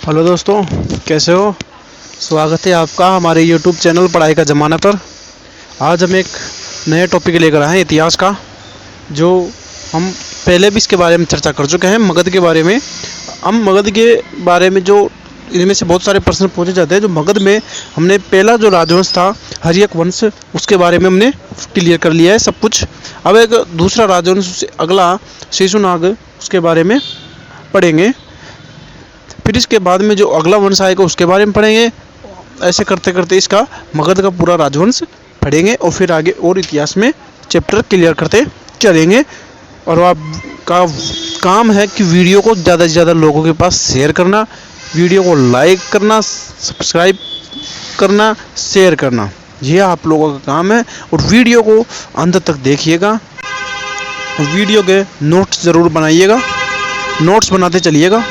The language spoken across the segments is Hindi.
हेलो दोस्तों, कैसे हो। स्वागत है आपका हमारे YouTube चैनल पढ़ाई का ज़माना पर। आज हम एक नए टॉपिक लेकर आए हैं इतिहास का, जो हम पहले भी इसके बारे में चर्चा कर चुके हैं। मगध के बारे में हम मगध के बारे में जो इनमें से बहुत सारे प्रश्न पूछे जाते हैं। जो मगध में हमने पहला जो राजवंश था हर्यक वंश, उसके बारे में हमने क्लियर कर लिया है सब कुछ। अब एक दूसरा राजवंश अगला शिशुनाग, उसके बारे में पढ़ेंगे। फिर इसके बाद में जो अगला वंश आएगा उसके बारे में पढ़ेंगे। ऐसे करते करते इसका मगध का पूरा राजवंश पढ़ेंगे और फिर आगे और इतिहास में चैप्टर क्लियर करते चलेंगे। और आपका काम है कि वीडियो को ज़्यादा से ज़्यादा लोगों के पास शेयर करना, वीडियो को लाइक करना, सब्सक्राइब करना, शेयर करना, ये आप लोगों का काम है। और वीडियो को अंत तक देखिएगा, वीडियो के नोट्स ज़रूर बनाइएगा, नोट्स बनाते चलिएगा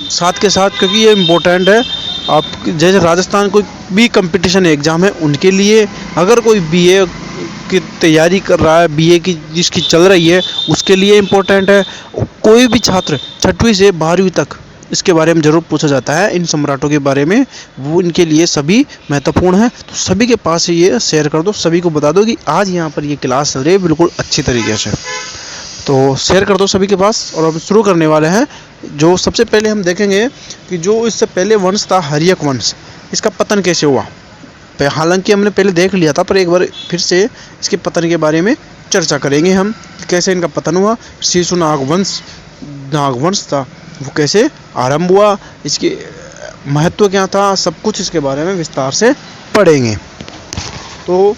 साथ के साथ, क्योंकि ये इम्पोर्टेंट है। आप जैसे राजस्थान कोई भी कंपटीशन एग्ज़ाम है उनके लिए, अगर कोई बीए की तैयारी कर रहा है, बीए की जिसकी चल रही है, उसके लिए इम्पोर्टेंट है। कोई भी छात्र 6वीं से 12वीं तक इसके बारे में ज़रूर पूछा जाता है, इन सम्राटों के बारे में, वो इनके लिए सभी महत्वपूर्ण है। तो सभी के पास ये शेयर कर दो, सभी को बता दो कि आज यहाँ पर ये क्लास चल रही है बिल्कुल अच्छी तरीके से। तो शेयर कर दो सभी के पास। और अब शुरू करने वाले हैं। जो सबसे पहले हम देखेंगे कि जो इससे पहले वंश था हर्यक वंश, इसका पतन कैसे हुआ। हालांकि हमने पहले देख लिया था, पर एक बार फिर से इसके पतन के बारे में चर्चा करेंगे हम, कैसे इनका पतन हुआ। शिशुनाग वंश, नागवंश था, वो कैसे आरंभ हुआ, इसके महत्व क्या था, सब कुछ इसके बारे में विस्तार से पढ़ेंगे। तो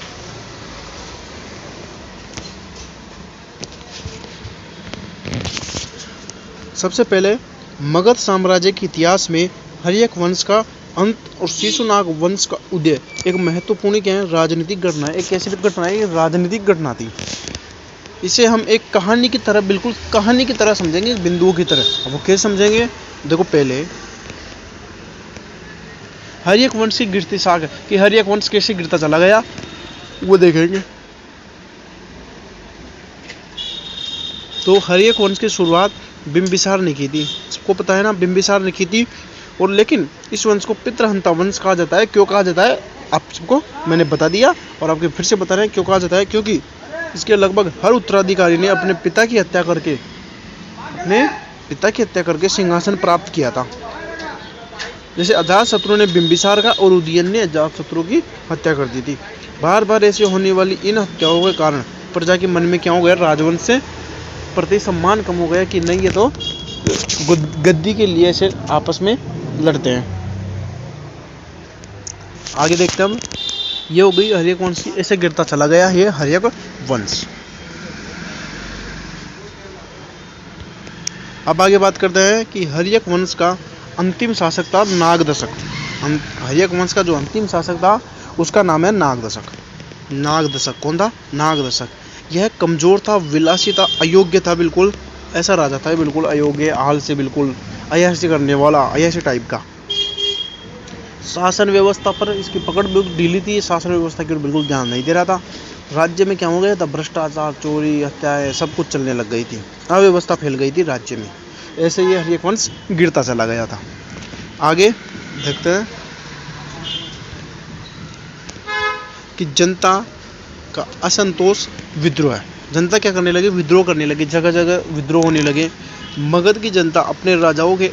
सबसे पहले मगध साम्राज्य के इतिहास में हर्यक वंश का अंत और शिशुनाग वंश का उदय एक महत्वपूर्ण क्या है, राजनीतिक घटना है। एक ऐसी घटना है, राजनीतिक घटना थी। इसे हम एक कहानी की तरह, बिल्कुल कहानी की तरह समझेंगे, बिंदुओं की तरह। अब वो कैसे समझेंगे, देखो पहले हर्यक वंश की गिरती साख कि हर्यक वंश कैसे गिरता चला गया, वो देखेंगे। तो हर्यक वंश की शुरुआत बिंबिसार ने की थी, सबको पता है ना, बिंबिसार ने की थी। और लेकिन इस वंश को पितृहंता वंश कहा जाता है। क्यों कहा जाता है, आप सबको मैंने बता दिया और आपके फिर से बता रहे हैं क्यों कहा जाता है। क्योंकि इसके लगभग हर उत्तराधिकारी ने अपने पिता की हत्या करके सिंहासन प्राप्त किया था। जैसे अजातशत्रु ने बिंबिसार का और उदयन ने अजातशत्रु की हत्या कर दी थी। बार बार ऐसे होने वाली इन हत्याओं के कारण प्रजा के मन में क्या हो गया, राजवंश से प्रति सम्मान कम हो गया कि नहीं, ये तो गद्दी के लिए ऐसे आपस में लड़ते हैं। आगे देखते हैं हम। ये हो गई हर्यक वंश की, ऐसे गिरता चला गया ये हर्यक वंश। अब आगे बात करते हैं कि हर्यक वंश का अंतिम शासक था नागदशक। हर्यक वंश का जो अंतिम शासक था उसका नाम है नागदशक। नागदशक कौन था, नागदशक। यह कमजोर था, विलासी था, अयोग्य था, बिल्कुल ऐसा राजा था, बिल्कुल अयोग्य, हाल से बिल्कुल अय्याशी करने वाला, अय्याशी टाइप का। शासन व्यवस्था पर इसकी पकड़ बिल्कुल ढीली थी, शासन व्यवस्था की ओर बिल्कुल ध्यान नहीं दे रहा था। राज्य में क्या हो गया था, भ्रष्टाचार, चोरी, हत्याएं, सब कुछ चलने लग गई थी, अव्यवस्था फैल गई थी राज्य में। ऐसे ही हर्यक वंश गिरता चला गया था। आगे देखते हैं कि जनता का असंतोष, विद्रोह है। जनता क्या करने लगी, विद्रोह करने लगी, जगह जगह विद्रोह होने लगे। मगध की जनता अपने राजाओं के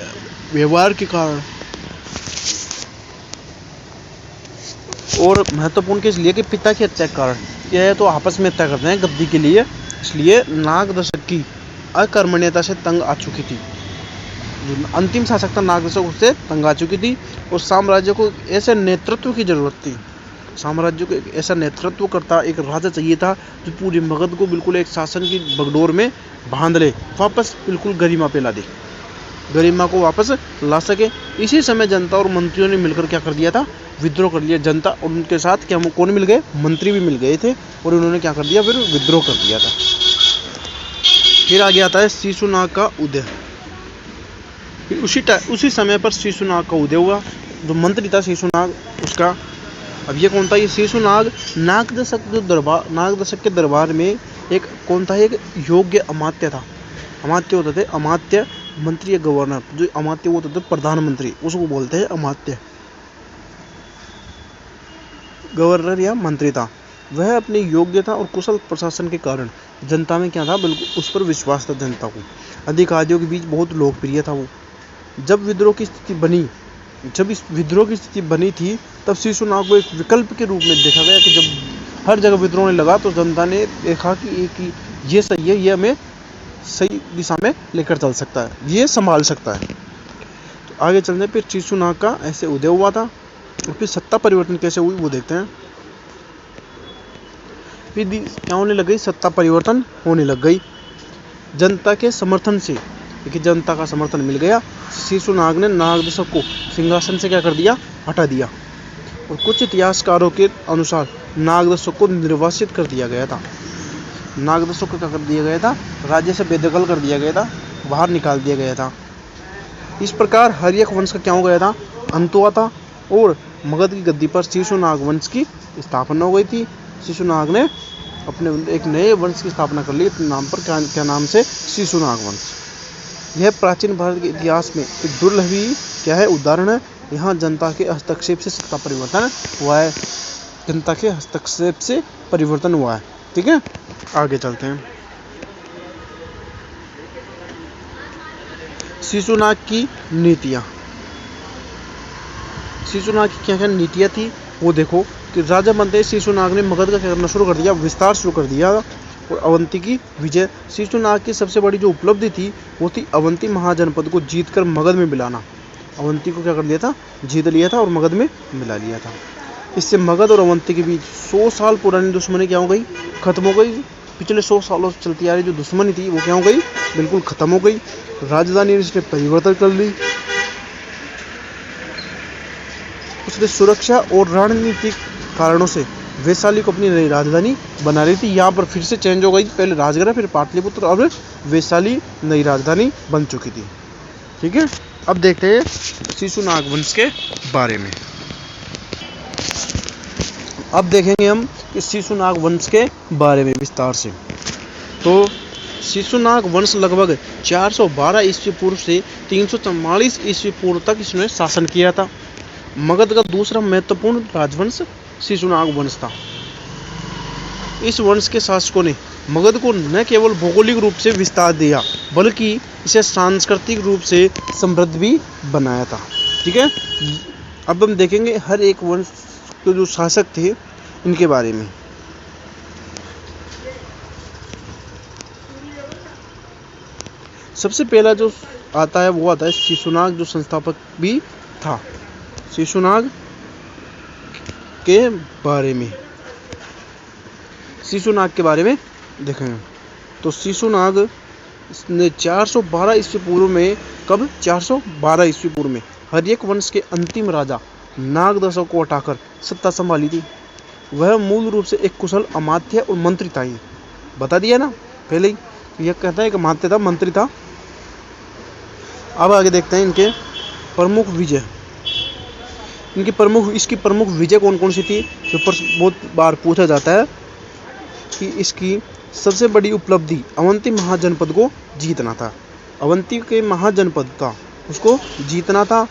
व्यवहार के कारण और महत्वपूर्ण किस लिए कि पिता की हत्या के कारण, यह तो आपस में हत्या करते हैं गद्दी के लिए, इसलिए नागदशक की अकर्मण्यता से तंग आ चुकी थी। जो अंतिम शासक था नागदशक, उससे तंग आ चुकी थी। और साम्राज्य को ऐसे नेतृत्व की जरूरत थी, साम्राज्य को एक ऐसा नेतृत्व करता एक राजा चाहिए था जो पूरे मगध को बिल्कुल एक शासन की बगडोर में बांध ले, वापस बिल्कुल गरिमा पे ला दे, गरिमा को वापस ला सके। इसी समय जनता और मंत्रियों ने मिलकर क्या कर दिया था, विद्रोह कर लिया। जनता और उनके साथ क्या कौन मिल गए, मंत्री भी मिल गए थे, और उन्होंने क्या कर दिया, फिर विद्रोह कर दिया था। फिर आगे आता है शिशुनाग का उदय। फिर उसी समय पर शिशुनाग का उदय हुआ। जो मंत्री था शिशुनाग, उसका, अब ये कौन था, ये शिशुनाग नागदशक के दरबार में एक कौन था, एक योग्य अमात्य था। अमात्य होते थे, अमात्य मंत्री या गवर्नर, जो अमात्य वो होता है प्रधानमंत्री, उसको बोलते हैं अमात्य। गवर्नर या मंत्री था, वह अपनी योग्यता और कुशल प्रशासन के कारण जनता में क्या था, बिल्कुल उस पर विश्वास था जनता को, अधिकारियों के बीच बहुत लोकप्रिय था वो। जब विद्रोह की स्थिति बनी, जब इस विद्रोह की स्थिति बनी थी, तब शिशुनाग को एक विकल्प के रूप में देखा गया कि जब हर जगह विद्रोह होने लगा तो जनता ने देखा कि ये सही है, ये हमें सही दिशा में लेकर चल सकता है, ये संभाल सकता है। तो आगे चलते फिर शिशुनाग का ऐसे उदय हुआ था और फिर सत्ता परिवर्तन कैसे हुई वो देखते हैं। फिर क्या होने लग गई, सत्ता परिवर्तन होने लग गई जनता के समर्थन से। देखिए जनता का समर्थन मिल गया, शिशुनाग ने नागदशक को सिंहासन से क्या कर दिया, हटा दिया। और कुछ इतिहासकारों के अनुसार नागदशक को निर्वासित कर दिया गया था। नागदशक को क्या कर दिया गया था, राज्य से बेदखल कर दिया गया था, बाहर निकाल दिया गया था। इस प्रकार हर्यक वंश का क्या हो गया था, अंत हुआ था और मगध की गद्दी पर शिशुनाग वंश की स्थापना हो गई थी। शिशुनाग ने अपने एक नए वंश की स्थापना कर ली नाम पर, क्या नाम से, शिशुनाग वंश। यह प्राचीन भारत के इतिहास में एक दुर्लभ ही क्या है, उदाहरण है। यहाँ जनता के हस्तक्षेप से सत्ता परिवर्तन हुआ है, जनता के हस्तक्षेप से परिवर्तन हुआ है। ठीक है, आगे चलते हैं। शिशुनाग की नीतियाँ, शिशुनाग की क्या क्या नीतियाँ थी वो देखो कि राजा बनते शिशुनाग ने मगध का क्या करना शुरू कर दिया, विस्तार शुरू कर दिया और अवंती की विजय। शिशुनाग की सबसे बड़ी जो उपलब्धि थी वो थी अवंती महाजनपद को जीतकर मगध में मिलाना। अवंती को क्या कर लिया था, जीत लिया था और मगध में मिला लिया था। इससे मगध और अवंती के बीच 100 साल पुरानी दुश्मनी क्या हो गई, खत्म हो गई। पिछले 100 सालों से चलती आ रही जो दुश्मनी थी वो क्या हो गई, बिल्कुल खत्म हो गई। राजधानी इसने परिवर्तन कर ली, उसने सुरक्षा और रणनीतिक कारणों से वैशाली को अपनी नई राजधानी बना रही थी। यहाँ पर फिर से चेंज हो गई, पहले राजगढ़, फिर पाटलिपुत्र, अब वैशाली नई राजधानी बन चुकी थी। ठीक है, अब देखते हैं शिशुनाग वंश के बारे में। अब देखेंगे हम कि शिशुनाग वंश के बारे में विस्तार से। तो शिशुनाग वंश लगभग 412 ईस्वी पूर्व से 344 ईस्वी पूर्व तक इसने शासन किया था। मगध का दूसरा महत्वपूर्ण राजवंश शिशुनाग वंश था। इस वंश के शासकों ने मगध को न केवल भौगोलिक रूप से विस्तार दिया बल्कि इसे सांस्कृतिक रूप से समृद्ध भी बनाया था। ठीक है, अब हम देखेंगे हर एक वंश के जो शासक थे इनके बारे में। सबसे पहला जो आता है वो आता है शिशुनाग, जो संस्थापक भी था। शिशुनाग के बारे में, शिशुनाग के बारे में देखेंगे तो शिशुनाग ने 412 ईस्वी पूर्व में, कब 412 ईस्वी पूर्व में हर्यक वंश के अंतिम राजा नागदशक को हटाकर सत्ता संभाली थी। वह मूल रूप से एक कुशल अमात्य और मंत्री था। ये बता दिया ना पहले ही, यह कहता है कि अमात्य था, मंत्री था। अब आगे देखते हैं इनके प्रमुख विजय। इसकी प्रमुख विजय कौन कौन सी थी, जो बहुत बार पूछा जाता है कि इसकी सबसे बड़ी उपलब्धि अवंती महाजनपद को जीतना था। अवंती के महाजनपद था उसको जीतना था।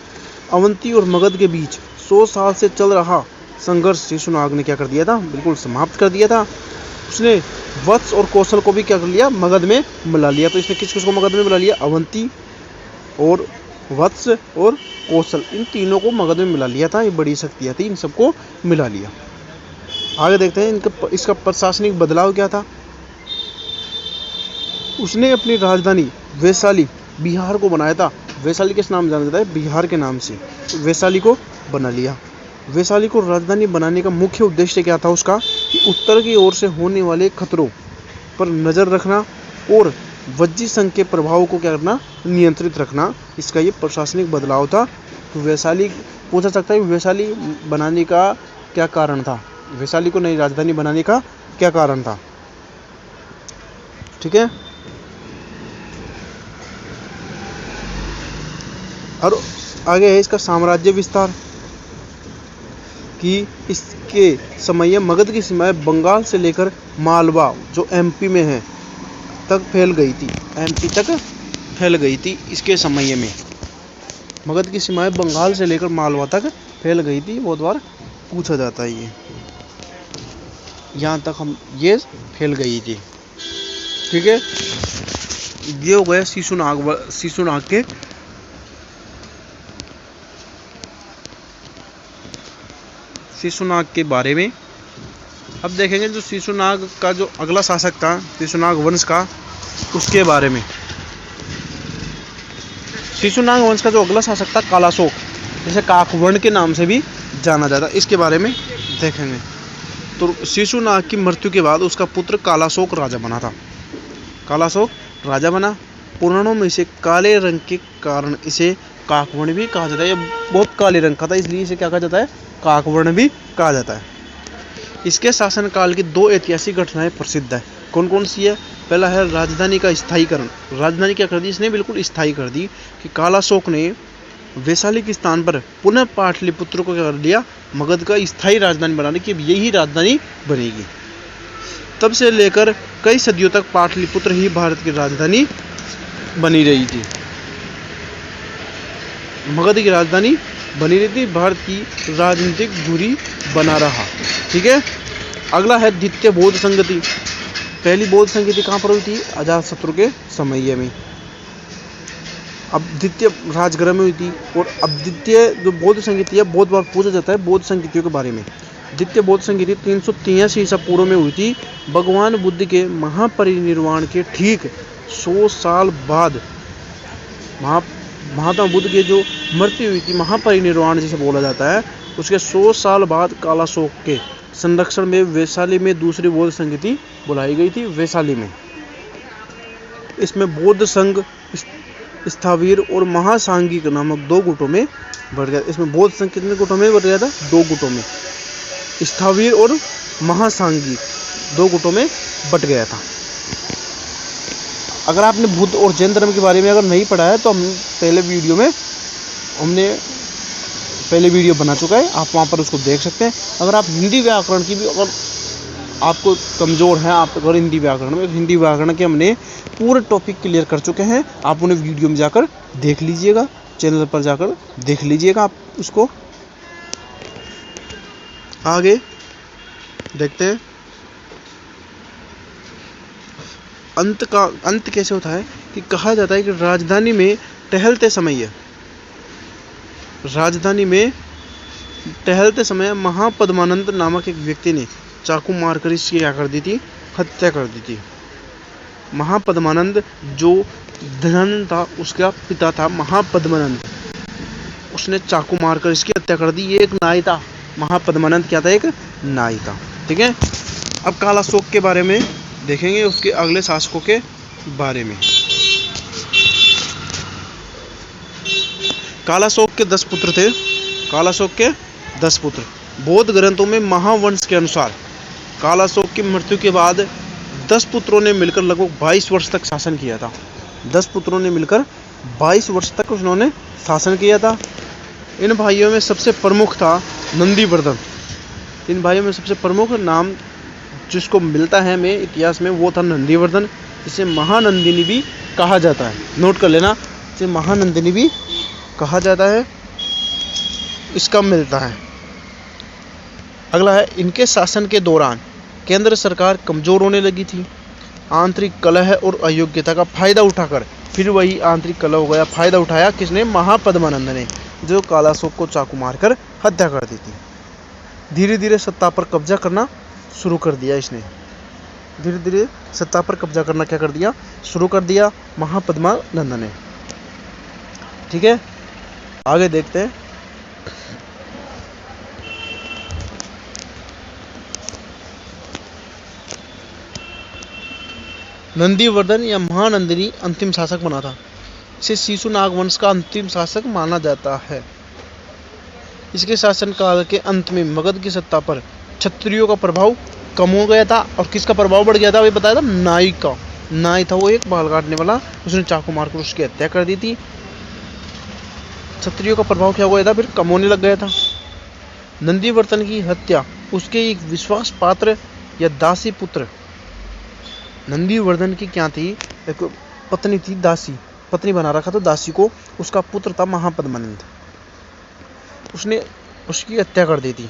अवंती और मगध के बीच 100 साल से चल रहा संघर्ष शिशुनाग ने क्या कर दिया था, बिल्कुल समाप्त कर दिया था। उसने वत्स और कौशल को भी क्या कर लिया, मगध में मिला लिया। तो इसने किस किसको मगध में मिला लिया, अवंती और वत्स और कौशल, इन तीनों को मगध में मिला लिया था। ये बड़ी शक्तियाँ थी, इन सबको मिला लिया। आगे देखते हैं इसका प्रशासनिक बदलाव क्या था। उसने अपनी राजधानी वैशाली बिहार को बनाया था। वैशाली किस नाम जाना जाता है, बिहार के नाम से वैशाली को बना लिया। वैशाली को राजधानी बनाने का मुख्य उद्देश्य क्या था उसका, कि उत्तर की ओर से होने वाले खतरों पर नज़र रखना और वज्जी संघ के प्रभाव को क्या करना, नियंत्रित रखना। इसका ये प्रशासनिक बदलाव था। तो वैशाली पूछा सकता है, वैशाली बनाने का क्या कारण था, वैशाली को नई राजधानी बनाने का क्या कारण था। ठीक है, और आगे है इसका साम्राज्य विस्तार, कि इसके समय मगध की सीमाएं बंगाल से लेकर मालवा जो एमपी में है तक फैल गई थी। एमपी तक फैल गई थी इसके समय में। मगध की सीमाएं बंगाल से लेकर मालवा तक फैल गई थी, बहुत बार पूछा जाता है ये। यहाँ तक हम ये फैल गई थी। ठीक है, ये हो गया शिशुनाग के बारे में। अब देखेंगे जो शिशुनाग का जो अगला शासक था, शिशुनाग वंश का, उसके बारे में। शिशुनाग वंश का जो अगला शासक था कालाशोक, जैसे काकवर्ण के नाम से भी जाना जाता, इसके बारे में देखेंगे। तो शिशुनाग की मृत्यु के बाद उसका पुत्र कालाशोक राजा बना था। कालाशोक राजा बना। पुराणों में इसे काले रंग के कारण इसे काकवर्ण भी कहा जाता है। ये बहुत काले रंग का था, इसलिए इसे क्या कहा जाता है, काकवर्ण भी कहा जाता है। इसके शासनकाल की दो ऐतिहासिक घटनाएं प्रसिद्ध है। कौन कौन सी है? पहला है राजधानी का स्थायीकरण। राजधानी क्या कर दी इसने? बिल्कुल स्थायी कर दी कि कालाशोक ने वैशाली के स्थान पर पुनः पाटलिपुत्र को क्या कर दिया, मगध का स्थायी राजधानी बनाने की, यही राजधानी बनेगी। तब से लेकर कई सदियों तक पाटलिपुत्र ही भारत की राजधानी बनी रही थी। मगध की राजधानी बनी रही थी, भारत की राजनीतिक धुरी बना रहा। ठीक है, अगला है द्वितीय बौद्ध संगति। पहली बौद्ध संगति कहाँ पर हुई थी? अजातशत्रु के समय में। अब द्वितीय राजगृह में हुई थी। और अब द्वितीय जो बौद्ध संगति है, बहुत बार पूछा जाता है बौद्ध संगतियों के बारे में। द्वितीय बौद्ध संगति 383 ईसा पूर्व में हुई थी। भगवान बुद्ध के महापरिनिर्वाण के ठीक 100 साल बाद महात्मा बुद्ध की जो मृत्यु हुई थी, महापरिनिर्वाण जिसे बोला जाता है, उसके 100 साल बाद कालाशोक के संरक्षण में वैशाली में दूसरी बौद्ध संगति बुलाई गई थी। वैशाली में इसमें बौद्ध संघ, स्थावीर और महासांगिक नामक दो गुटों में बढ़ गया। इसमें बौद्ध संघ कितने गुटों में बढ़ गया था? 2 गुटों में। स्थावीर और महासांगिक 2 गुटों में बट गया था। अगर आपने बुद्ध और जैन धर्म के बारे में अगर नहीं पढ़ा है तो हमने पहले वीडियो बना चुका है, आप वहाँ पर उसको देख सकते हैं। अगर आप हिंदी व्याकरण की भी अगर आपको कमज़ोर हैं, आप अगर हिंदी व्याकरण के हमने पूरे टॉपिक क्लियर कर चुके हैं, आप उन्हें वीडियो में जाकर देख लीजिएगा, चैनल पर जाकर देख लीजिएगा आप उसको। आगे देखते हैं अंत कैसे होता है कि कहा जाता है कि राजधानी में टहलते समय महापद्मानंद नामक एक व्यक्ति ने चाकू मारकर इसकी क्या कर दी थी? हत्या कर दी थी। महापद्मानंद जो धनन था, उसका पिता था महापद्मानंद, उसने चाकू मारकर इसकी हत्या कर दी। ये एक नाई था। महापद्मानंद क्या था? एक नाई था। ठीक है, अब कालाशोक के बारे में देखेंगे, उसके अगले शासकों के बारे में। कालाशोक के 10 पुत्र थे। कालाशोक के 10 पुत्र। बौद्ध ग्रंथों में महावंश के अनुसार कालाशोक की मृत्यु के बाद 10 पुत्रों ने मिलकर लगभग 22 वर्ष तक शासन किया था। 10 पुत्रों ने मिलकर 22 वर्ष तक उन्होंने शासन किया था। इन भाइयों में सबसे प्रमुख था नंदीवर्धन। इन भाइयों में सबसे प्रमुख नाम जिसको मिलता है हमें इतिहास में, वो था नंदीवर्धन। इसे महानंदिनी भी कहा जाता है। नोट कर लेना, इसे महानंदिनी भी कहा जाता है, इसका मिलता है। अगला है, इनके शासन के दौरान केंद्र सरकार कमजोर होने लगी थी। आंतरिक कलह और अयोग्यता का फायदा उठाकर, फिर वही आंतरिक कलह हो गया, फायदा उठाया किसने? महापद्मानंद ने, जो कालाशोक को चाकू मारकर हत्या कर दी थी। धीरे धीरे सत्ता पर कब्जा करना शुरू कर दिया इसने। धीरे धीरे सत्ता पर कब्जा करना क्या कर दिया? शुरू कर दिया महापद्मानंद ने। ठीक है, आगे देखते हैं। नंदीवर्धन या महानंदिनी अंतिम शासक बना था। इसे शिशुनाग वंश का अंतिम शासक माना जाता है। इसके शासनकाल के अंत में मगध की सत्ता पर क्षत्रियों का प्रभाव कम हो गया था। और किसका प्रभाव बढ़ गया था? अभी बताया था, नाई का। नाई था वो, एक बाल काटने वाला, उसने चाकू मारकर उसकी हत्या कर दी थी। क्षत्रियों का प्रभाव क्या हो गया था? फिर कम होने लग गया था। नंदीवर्धन की हत्या उसके एक विश्वास पात्र या दासी पुत्र, नंदीवर्धन की क्या थी? एक पत्नी थी दासी, पत्नी बना रखा था दासी को। उसका पुत्र था महापद्मनंद। उसने उसकी हत्या कर दी थी,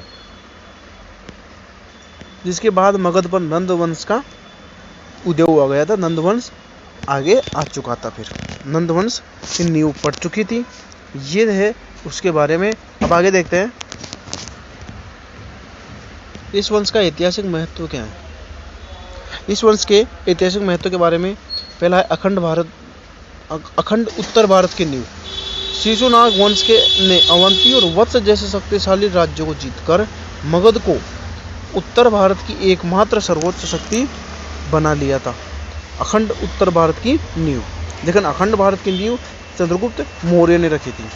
जिसके बाद मगध पर नंद वंश का उदय हुआ गया था। नंद वंश आगे आ चुका था, फिर नंद वंश की नींव पड़ चुकी थी। ये है उसके बारे में। अब आगे देखते हैं इस वंश का ऐतिहासिक महत्व क्या है। इस वंश के ऐतिहासिक महत्व के बारे में पहला है अखंड उत्तर भारत की नींव। शिशुनाग वंश के ने अवंती और वत्स जैसे शक्तिशाली राज्यों को जीतकर मगध को उत्तर भारत की एकमात्र सर्वोच्च शक्ति बना लिया था। अखंड उत्तर भारत की नींव, लेकिन अखंड भारत की नींव चंद्रगुप्त मौर्य ने रखी थी।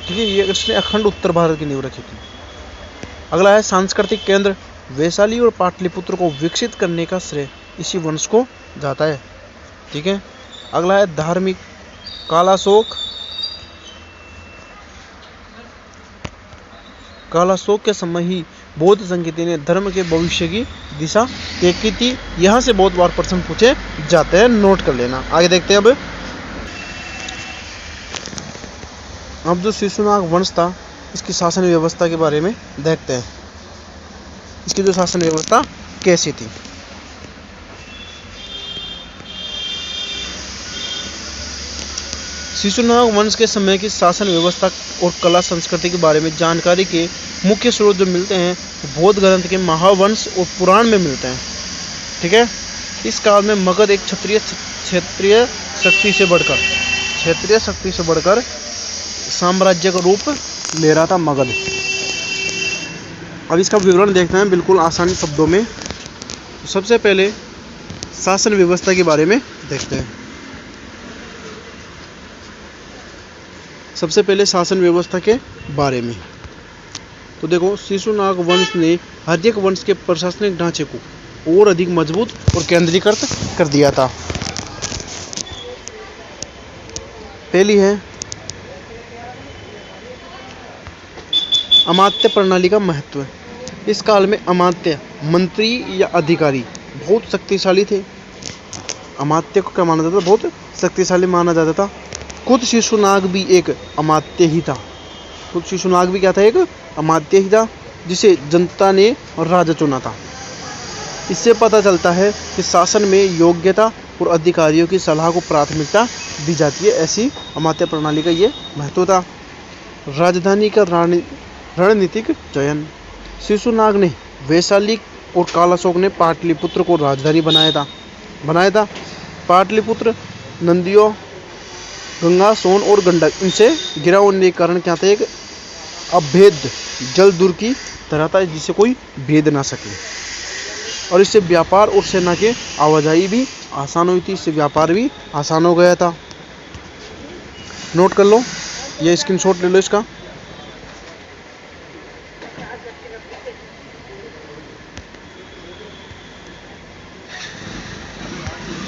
ठीक है, ये इसने अखंड उत्तर भारत की नींव रखी थी। अगला है सांस्कृतिक केंद्र। वैशाली और पाटलिपुत्र को विकसित करने का श्रेय इसी वंश को जाता है। ठीक है, अगला है धार्मिक। कालाशोक के समय ही बौद्ध संगीति ने धर्म के भविष्य की दिशा तय की थी। यहाँ से बहुत बार प्रश्न पूछे जाते हैं, नोट कर लेना। आगे देखते हैं अब जो शिशुनाग वंश था, इसकी शासन व्यवस्था के बारे में देखते हैं। इसकी जो शासन व्यवस्था कैसी थी। शिशुनाग वंश के समय की शासन व्यवस्था और कला संस्कृति के बारे में जानकारी के मुख्य स्रोत जो मिलते हैं बौद्ध ग्रंथ के महावंश और पुराण में मिलते हैं। ठीक है, इस काल में मगध एक क्षेत्रीय शक्ति से बढ़कर साम्राज्य का रूप ले रहा था मगध। अब इसका विवरण देखते हैं बिल्कुल आसान शब्दों में। सबसे पहले शासन व्यवस्था के बारे में देखते हैं। सबसे पहले शासन व्यवस्था के बारे में तो देखो, शिशुनाग वंश ने हर्यक वंश के प्रशासनिक ढांचे को और अधिक मजबूत और केंद्रीकृत कर दिया था। पहली है अमात्य प्रणाली का महत्व। इस काल में अमात्य मंत्री या अधिकारी बहुत शक्तिशाली थे। अमात्य को क्या माना जाता था? बहुत शक्तिशाली माना जाता था। खुद शिशुनाग भी एक अमात्य ही था। एक अमात्य ही था, जिसे जनता ने राजा चुना था। इससे पता चलता है कि शासन में योग्यता और अधिकारियों की सलाह को प्राथमिकता दी जाती है। ऐसी अमात्य प्रणाली का ये महत्व था। राजधानी का रणनीतिक चयन। शिशुनाग ने वैशाली और कालाशोक ने पाटलिपुत्र को राजधानी बनाया था। पाटलिपुत्र नदियों गंगा, सोन और गंडक इनसे घिरा होने के कारण क्या था? एक अभेद जल दूर की तरह था, जिसे कोई भेद ना सके। और इससे व्यापार और सेना के आवाजाही भी आसान हुई थी। इससे व्यापार भी आसान हो गया था। नोट कर लो, ये स्क्रीनशॉट ले लो इसका।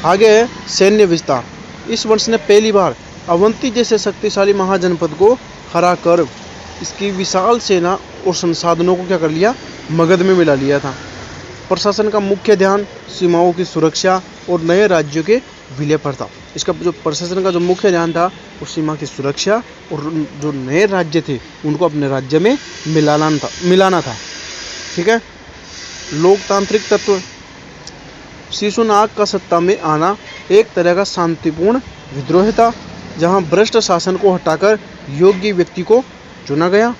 आगे है सैन्य विस्तार। इस वंश ने पहली बार अवंती जैसे शक्तिशाली महाजनपद को हराकर इसकी विशाल सेना और संसाधनों को क्या कर लिया? मगध में मिला लिया था। प्रशासन का मुख्य ध्यान सीमाओं की सुरक्षा और नए राज्यों के विलय पर था। इसका जो प्रशासन का जो मुख्य ध्यान था वो सीमा की सुरक्षा और जो नए राज्य थे उनको अपने राज्य में मिलाना था। ठीक है, लोकतांत्रिक तत्व। शिशुनाग का सत्ता में आना एक तरह का शांतिपूर्ण विद्रोह था, जहां भ्रष्ट शासन को हटाकर योग्य व्यक्ति को चुना गया।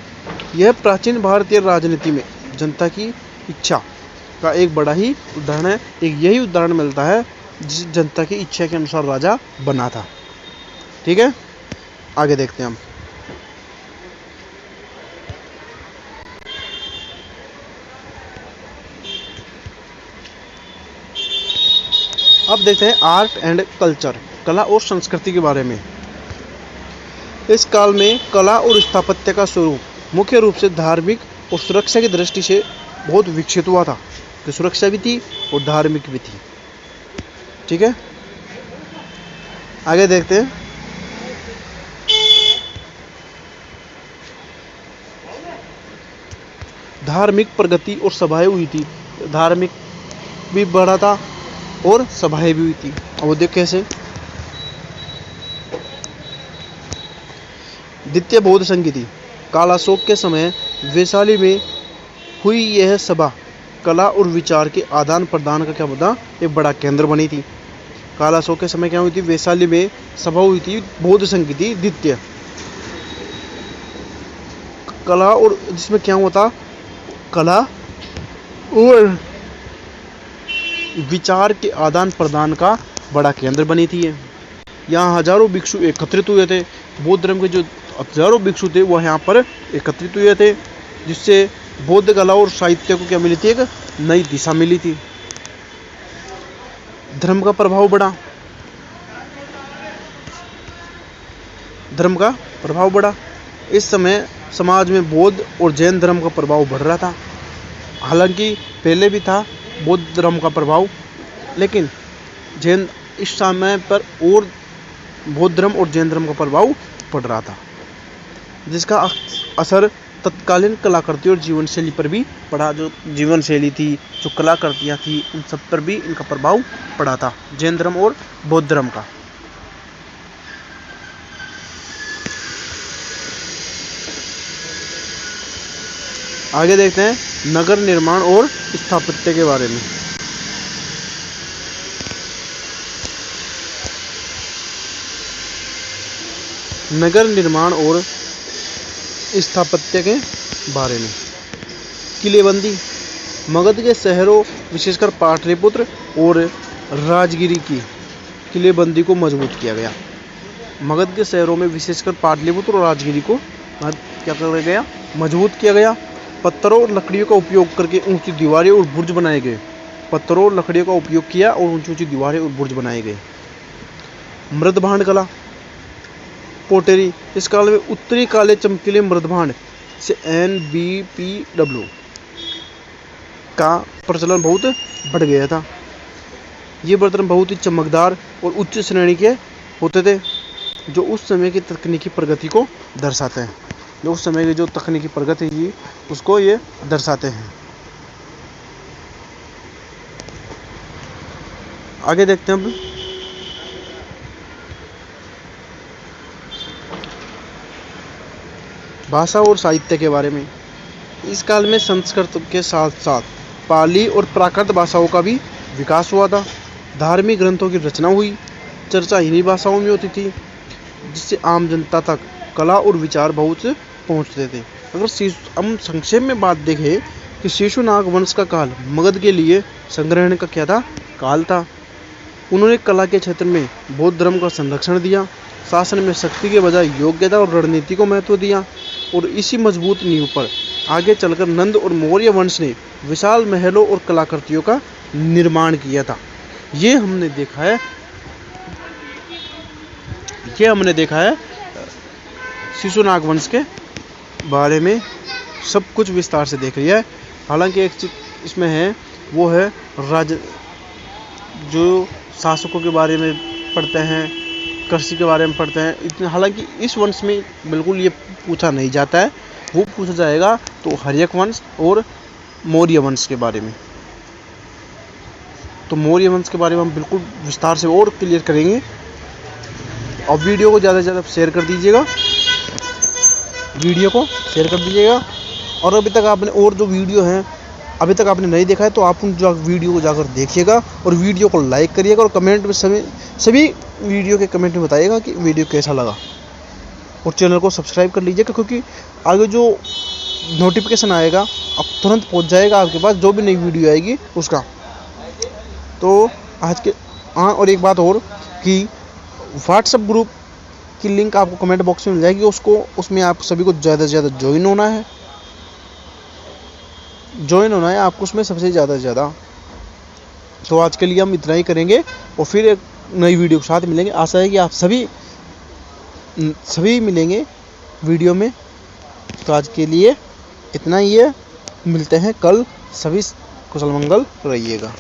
यह प्राचीन भारतीय राजनीति में जनता की इच्छा का एक बड़ा ही उदाहरण है। एक यही उदाहरण मिलता है जिस जनता की इच्छा के अनुसार राजा बना था। ठीक है, आगे देखते हैं हम। अब देखते हैं आर्ट एंड कल्चर, कला और संस्कृति के बारे में। इस काल में कला और स्थापत्य का स्वरूप मुख्य रूप से धार्मिक और सुरक्षा की दृष्टि से बहुत विकसित हुआ था। कि सुरक्षा भी थी और धार्मिक भी थी। ठीक है, आगे देखते हैं। धार्मिक प्रगति और सभाएं हुई थी। धार्मिक भी बढ़ा था और सभाएं भी हुई थी। अब वो देख कैसे। द्वितीय बौद्ध संघ की थी। कालाशोक के समय वैशाली में हुई यह सभा कला और विचार के आदान प्रदान का क्या बता एक बड़ा केंद्र बनी थी। कालाशोक के समय क्या हुई थी, वैशाली में सभा हुई थी, बौद्ध संघ की थी द्वितीय। कला और जिसमें क्या हुआ था, कला और विचार के आदान प्रदान का बड़ा केंद्र बनी थी। यहाँ हजारों भिक्षु एकत्रित हुए थे। बौद्ध धर्म के जो हजारों भिक्षु थे वह यहाँ पर एकत्रित हुए थे, जिससे बौद्ध कला और साहित्य को क्या मिली थी, एक नई दिशा मिली थी। धर्म का प्रभाव बढ़ा, धर्म का प्रभाव बढ़ा। इस समय समाज में बौद्ध और जैन धर्म का प्रभाव बढ़ रहा था। हालांकि पहले भी था बौद्ध धर्म का प्रभाव, लेकिन जैन इस समय पर और बौद्ध धर्म और जैन धर्म का प्रभाव पड़ रहा था, जिसका असर तत्कालीन कलाकृति और जीवन शैली पर भी पड़ा। जो जीवन शैली थी, जो कलाकृतियाँ थी, उन सब पर भी इनका प्रभाव पड़ा था, जैन धर्म और बौद्ध धर्म का। आगे देखते हैं नगर निर्माण और स्थापत्य के बारे में। नगर निर्माण और स्थापत्य के बारे में। किलेबंदी। मगध के शहरों विशेषकर पाटलिपुत्र और राजगिरी की किलेबंदी को मजबूत किया गया। मगध के शहरों में विशेषकर पाटलिपुत्र और राजगिरी को क्या किया गया, मजबूत किया गया। पत्थरों और लकड़ियों का उपयोग करके ऊंची दीवारें और बुर्ज बनाए गए। पत्थरों और लकड़ियों का उपयोग किया और ऊंची ऊंची दीवारें और बुर्ज बनाए गए। मृदभांड कला, पोटेरी। इस काल में उत्तरी काले चमकीले मृदभांड से NBPW का प्रचलन बहुत बढ़ गया था। ये बर्तन बहुत ही चमकदार और उच्च श्रेणी के होते थे, जो उस समय की तकनीकी प्रगति को दर्शाते हैं। जो उस समय की जो तकनीकी प्रगति थी उसको ये दर्शाते हैं। आगे देखते हैं हम भाषा और साहित्य के बारे में। इस काल में संस्कृत के साथ साथ पाली और प्राकृत भाषाओं का भी विकास हुआ था। धार्मिक ग्रंथों की रचना हुई। चर्चा इन्हीं भाषाओं में होती थी, जिससे आम जनता तक कला और विचार बहुत पहुंचते थे। अगर हम संक्षेप में बात देखें कि शिशुनाग वंश का काल मगध के लिए संग्रहण का क्या था, काल था। उन्होंने कला के क्षेत्र में बौद्ध धर्म का संरक्षण दिया। शासन में शक्ति के बजाय योग्यता और रणनीति को महत्व दिया, और इसी मजबूत नींव पर आगे चलकर नंद और मौर्य वंश ने विशाल महलों और कलाकृतियों का निर्माण किया था। ये हमने देखा है शिशुनाग वंश के बारे में सब कुछ विस्तार से देख लिया है। हालांकि एक चीज इसमें है, वो है जो शासकों के बारे में पढ़ते हैं, कृषि के बारे में पढ़ते हैं इतने। हालांकि इस वंश में बिल्कुल ये पूछा नहीं जाता है, वो पूछा जाएगा तो हर्यक वंश और मौर्य वंश के बारे में। तो मौर्य वंश के बारे में हम बिल्कुल विस्तार से और क्लियर करेंगे। और वीडियो को ज़्यादा से ज़्यादा शेयर कर दीजिएगा, और अभी तक आपने और जो वीडियो हैं अभी तक आपने नहीं देखा है तो आप उन वीडियो को जाकर देखिएगा, और वीडियो को लाइक करिएगा, और कमेंट में सभी वीडियो के कमेंट में बताइएगा कि वीडियो कैसा लगा। और चैनल को सब्सक्राइब कर लीजिएगा, क्योंकि आगे जो नोटिफिकेशन आएगा अब तुरंत पहुंच जाएगा आपके पास, जो भी नई वीडियो आएगी उसका। तो आज के और एक बात और कि व्हाट्सएप ग्रुप की लिंक आपको कमेंट बॉक्स में मिल जाएगी। उसमें आप सभी को ज़्यादा से ज़्यादा ज्वाइन होना है आपको उसमें सबसे ज़्यादा। तो आज के लिए हम इतना ही करेंगे, और फिर एक नई वीडियो के साथ मिलेंगे। आशा है कि आप सभी मिलेंगे वीडियो में। तो आज के लिए इतना ही है, मिलते हैं कल। सभी कुशल मंगल रहिएगा।